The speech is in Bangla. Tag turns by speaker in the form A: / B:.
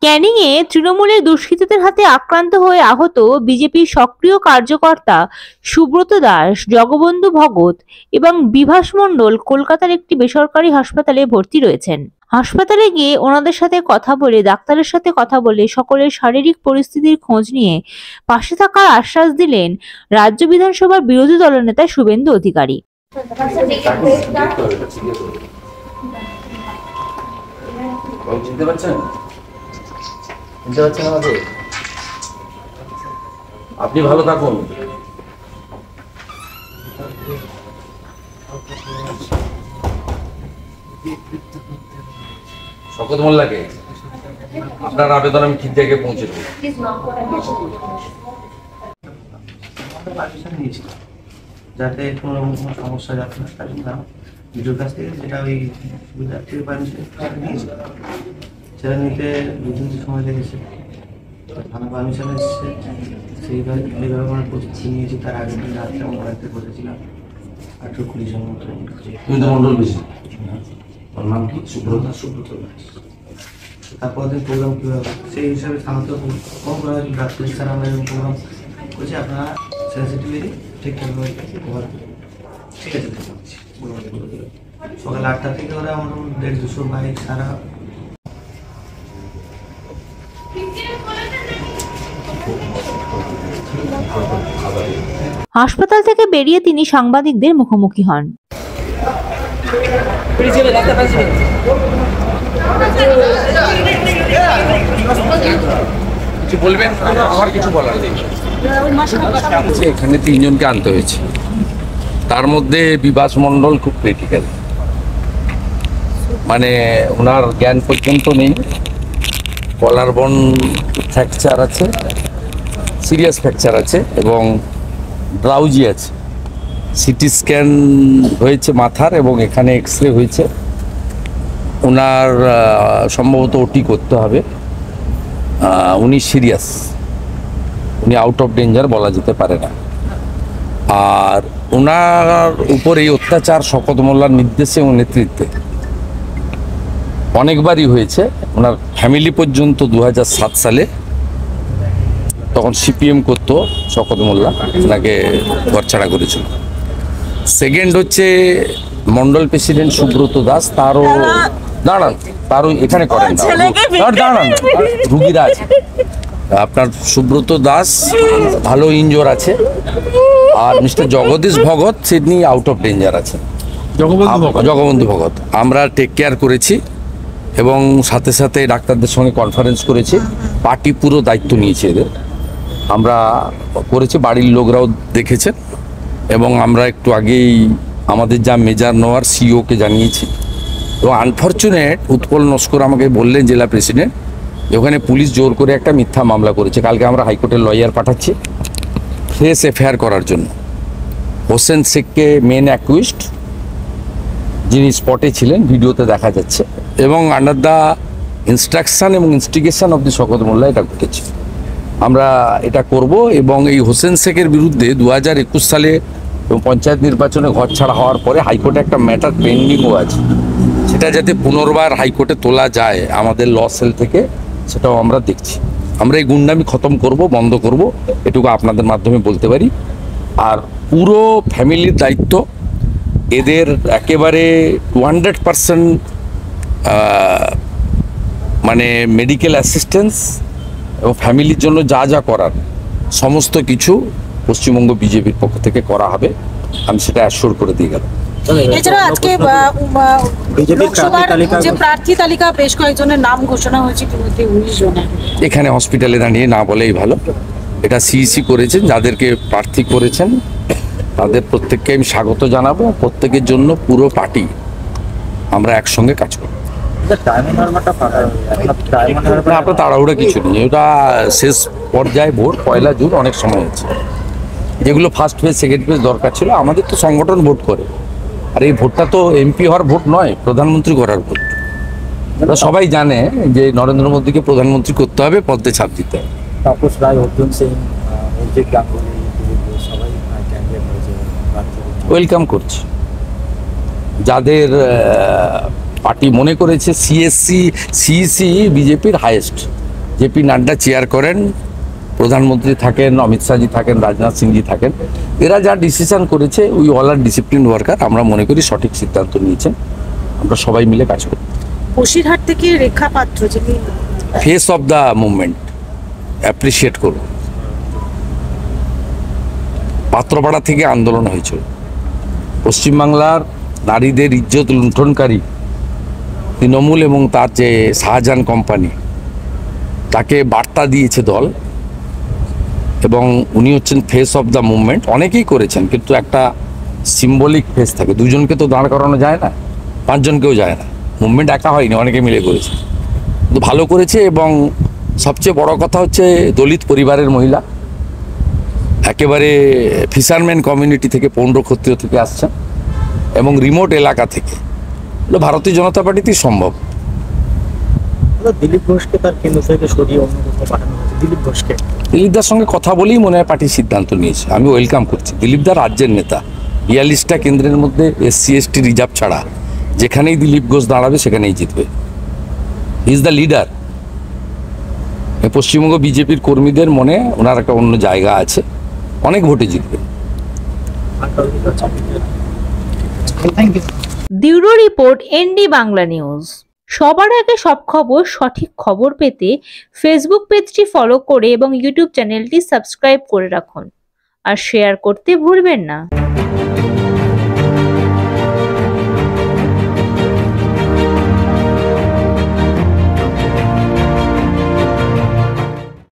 A: ক্যানিংয়ে তৃণমূলের দুষ্কৃতীদের হাতে আক্রান্ত হয়ে আহত বিজেপির সক্রিয় কার্যকর্তা সুব্রত দাস, জগবন্ধু ভগত এবং বিভাস মণ্ডল কলকাতার একটি বেসরকারি হাসপাতালে ভর্তি রয়েছেন। হাসপাতালে গিয়ে ওনাদের সাথে কথা বলে, ডাক্তারের সাথে কথা বলে সকলের শারীরিক পরিস্থিতির খোঁজ নিয়ে পাশে থাকার আশ্বাস দিলেন রাজ্য বিধানসভার বিরোধী দলনেতা শুভেন্দু অধিকারী।
B: আপনি ভালো থাকুন। শকত মোল্লাকে আপনার আবেদন আমি ঠিক জায়গায় পৌঁছে দেবো।
C: যাতে কোনো সমস্যা যাতে না তার জন্য ভিডিওর কাছ থেকে যেটা ওই সুবিধার্থীর পারমিশন সেটা নিতে দুদিন সময় লেগেছে। থানা পারমিশন এসেছে, সেইভাবে আমরা প্রস্তুতি নিয়েছি। তার আগের দিন রাত্রে আমরা বাড়িতে বসেছিলাম 18-20 মতো।
B: তুমি তো মন্ডল বেশি, ওর নাম কি? সুব্রত দাস।
C: তারপর দিন প্রোগ্রাম কীভাবে সেই হিসাবে থানাতেও কম করা হয়েছিল। ডাক্তার স্যার আমরা এরকম প্রোগ্রাম করছি, আপনারা সেন্সিটিভিটি ঠিকঠাকভাবে কভার করুন। ঠিক আছে, সকাল 8টা থেকে ওরা আমার 150-200 বাইক সারা
A: হাসপাতাল থেকে বেরিয়ে তিনি সাংবাদিকদের মুখোমুখি হন।
B: কিছু বলবেন? আমার কিছু বলার নেই। এখানে 3 জনকে আনতে হয়েছে, তার মধ্যে বিভাস মণ্ডল খুব ক্রিটিক্যাল, মানে ওনার জ্ঞান পর্যন্ত নেই। কলার বোন ফ্র্যাকচার আছে, সিরিয়াস ফ্র্যাকচার আছে এবং ড্রাউজি আছে। সিটি স্ক্যান হয়েছে মাথার এবং এখানে এক্সরে হয়েছে। ওনার সম্ভবত ওটি করতে হবে। উনি সিরিয়াস, উনি আউট অফ ডেঞ্জার বলা যেতে পারে না। আর ওনার উপর এই অত্যাচার শকত মোল্লার নির্দেশে এবং নেতৃত্বে অনেকবারই হয়েছে। ওনার ফ্যামিলি পর্যন্ত 2007 সালে, তখন সিপিএম করতো, শকত মোল্লা ওনাকে ঘরছাড়া করেছিল। সেকেন্ড হচ্ছে মন্ডল প্রেসিডেন্ট সুব্রত দাস, তারও দাঁড়ান, তারও এখানে করেন দাঁড়ান, রুগীরা আছে। আপনার সুব্রত দাস ভালো ইনজোর আছে, আর মিস্টার জগদীশ ভগত সিডনি আউট অফ ডেঞ্জার আছে। জগবন্ধু ভগত আমরা টেক কেয়ার করেছি এবং সাথে সাথে ডাক্তারদের সঙ্গে কনফারেন্স করেছি। পার্টি পুরো দায়িত্ব নিয়েছে এদের, আমরা করেছি, বাড়ির লোকরাও দেখেছেন এবং আমরা একটু আগেই আমাদের যা মেজার নেওয়ার সিইওকে জানিয়েছি। এবং আনফর্চুনেট উৎপল নস্কর আমাকে বললেন, জেলা প্রেসিডেন্ট, ওখানে পুলিশ জোর করে একটা মিথ্যা মামলা করেছে। কালকে আমরা হাইকোর্টের লয়ার পাঠাচ্ছি ফ্রেশ এফআইআর করার জন্য। হোসেন শেখকে মেন অ্যাকুইজড, যিনি স্পটে ছিলেন, ভিডিওতে দেখা যাচ্ছে, এবং আন্ডার দ্য ইনস্ট্রাকশন এবং ইনস্টিগেশন অফ দি শকত মোল্লা এটা ঘটেছে। আমরা এটা করব এবং এই হোসেন শেখের বিরুদ্ধে 2021 সালে পঞ্চায়েত নির্বাচনে ঘরছাড়া হওয়ার পরে হাইকোর্টে একটা ম্যাটার পেন্ডিংও আছে, সেটা যাতে পুনর্বার হাইকোর্টে তোলা যায় আমাদের ল সেল থেকে, সেটাও আমরা দেখছি। আমরা এই গুন্ডামি খতম করব, বন্ধ করব, এটুকু আপনাদের মাধ্যমে বলতে পারি। আর পুরো ফ্যামিলির দায়িত্ব এদের, একেবারে 200% মানে মেডিকেল অ্যাসিস্ট্যান্স এবং ফ্যামিলির জন্য যা যা করার সমস্ত কিছু পশ্চিমবঙ্গ বিজেপির পক্ষ থেকে করা হবে, আমি সেটা অ্যাসিওর করে দিয়ে গেলাম।
D: এছাড়া আজকে যে প্রার্থী তালিকা বেশ কয়েকজনের নাম ঘোষণা হয়েছে, ইতিমধ্যে 19 জনের।
B: এখানে হসপিটালে দাঁড়িয়ে না বলেই ভালো। এটা সিইসি করেছেন, যাদেরকে প্রার্থী করেছেন তাদের প্রত্যেককে আমি স্বাগত জানাবো। প্রত্যেকের জন্য পুরো পার্টি আমরা একসঙ্গে কাজ করব। আপনার তাড়াহুড়া কিছু নেই, ওটা শেষ পর্যায়ে ভোট, 1 জুন, অনেক সময় আছে। যেগুলো ফার্স্ট ফেজ, সেকেন্ড ফেজ দরকার ছিল, আমাদের তো সংগঠন ভোট করে। আর এই ভোটটা তো এমপি হওয়ার ভোট নয়, প্রধানমন্ত্রী করার ভোট। সবাই জানে যে নরেন্দ্র মোদীকে প্রধানমন্ত্রী করতে হবে, পদ্মে ছাপ দিতে হবে।
E: তাপস রায়, অর্জুন সিং, অভিজিৎ গাঙ্গুলি, সবাই ক্যান্ডিডেট হয়েছে,
B: ওয়েলকাম করছি। যাদের পার্টি মনে করেছে সিইসি বিজেপির হাইয়েস্ট, জেপি নাড্ডা চেয়ার করেন, প্রধানমন্ত্রী থাকেন, অমিত শাহজি থাকেন, রাজনাথ সিংজি থাকেন। এরা যা ডিসিশন করেছে, we all are discipline worker. আমরা মনে করি সঠিক সিদ্ধান্ত নিয়েছেন, আমরা সবাই মিলে কাজ করি।
D: বসিরহাট থেকে রেখা পাত্র যিনি
B: face of the movement, appreciate করুন। পাত্রপাড়া থেকে আন্দোলন হয়েছিল, পশ্চিমবাংলার নারীদের ইজ্জত লুণ্ঠনকারী তৃণমূল এবং তার যে শাহজাহান কোম্পানি, তাকে বার্তা দিয়েছে দল, এবং উনি হচ্ছেন ফেস অফ দ্য মুভমেন্ট। অনেকেই করেছেন, কিন্তু একটা সিম্বলিক ফেস থাকে। দুজনকে তো দাঁড় করানো যায় না, পাঁচজনকেও যায় না। মুভমেন্ট একা হয়নি, অনেকে মিলে করেছে, কিন্তু ভালো করেছে। এবং সবচেয়ে বড় কথা হচ্ছে দলিত পরিবারের মহিলা, একেবারে ফিশারম্যান কমিউনিটি থেকে, পৌণ্ড ক্ষত্রিয় থেকে আসছেন, এবং রিমোট এলাকা থেকে। এগুলো ভারতীয় জনতা পার্টিতেই সম্ভব।
E: দিলীপ ঘোষকে তার কেন্দ্র থেকে সরিয়ে অন্য কোথাও পাঠানো হয়েছে। দিলীপ ঘোষকে,
B: দিলীপদার সঙ্গে কথা বলেই মনে হয় পার্টির সিদ্ধান্ত নিয়েছে। আমি ওয়েলকাম করছি। দিলীপদা রাজ্যের নেতা, 42টা কেন্দ্রের মধ্যে SC ST রিজার্ভ ছাড়া যেখানেই দিলীপ ঘোষ দাঁড়াবে সেখানেই জিতবে। He is the leader. Paschimbanga বিজেপির কর্মীদের মনে ওনার একটা অন্য জায়গা আছে, অনেক ভোটে জিতবে।
E: আর কাউকে তার চাকরি দেবে না।
A: Bureau report, ND Bangla news. সবার আগে সব খবর, সঠিক খবর পেতে ফেসবুক পেজটি ফলো করে এবং ইউটিউব চ্যানেলটি সাবস্ক্রাইব করে রাখুন, আর শেয়ার করতে ভুলবেন না।